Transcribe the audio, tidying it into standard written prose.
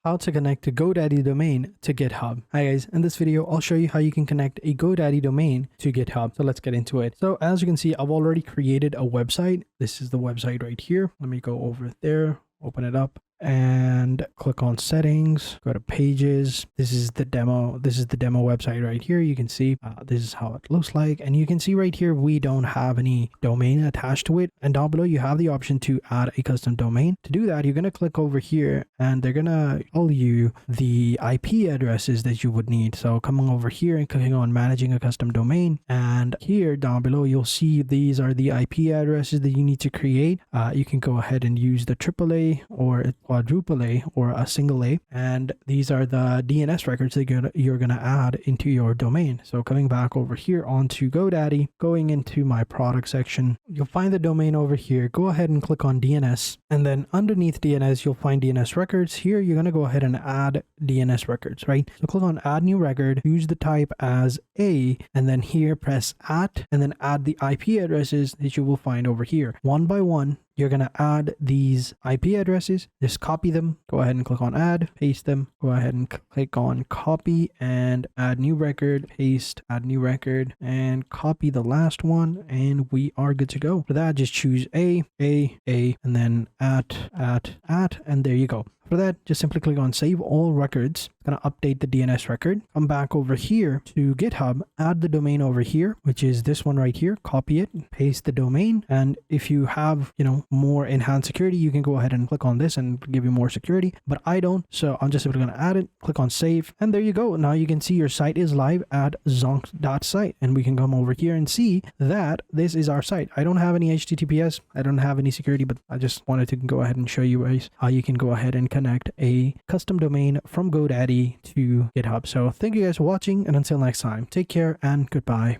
how to connect a GoDaddy domain to GitHub. Hi guys, in this video, I'll show you how you can connect a GoDaddy domain to GitHub. So let's get into it. So as you can see, I've already created a website. This is the website right here. Let me go over there, open it up and click on settings, go to pages. This is the demo website right here. You can see this is how it looks like, and you can see right here we don't have any domain attached to it, and down below you have the option to add a custom domain. To do that, you're going to click over here and they're going to tell you the IP addresses that you would need. So coming over here and clicking on managing a custom domain, and here down below you'll see these are the IP addresses that you need to create. You can go ahead and use the AAA or quadruple A or a single A, and these are the DNS records that you're gonna add into your domain. So coming back over here onto GoDaddy, going into my product section, you'll find the domain over here. Go ahead and click on DNS, and then underneath DNS you'll find DNS records. Here you're gonna go ahead and add DNS records, right? So click on add new record, use the type as A, and then here press @ and then add the IP addresses that you will find over here. One by one you're going to add these IP addresses, just copy them, go ahead and click on add, paste them, go ahead and click on copy and add new record, paste, add new record, and copy the last one, and we are good to go. For that, just choose A, and then @ and there you go. For that, just simply click on save all records. It's going to update the DNS record. Come back over here to GitHub, add the domain over here, which is this one right here. Copy it, paste the domain. And if you have, more enhanced security, you can go ahead and click on this and give you more security, but I don't. So I'm just simply going to add it, click on save, and there you go. Now you can see your site is live at zonk.site, and we can come over here and see that this is our site. I don't have any HTTPS. I don't have any security, but I just wanted to go ahead and show you guys how you can go ahead and connect a custom domain from GoDaddy to GitHub. So thank you guys for watching, and until next time, take care and goodbye.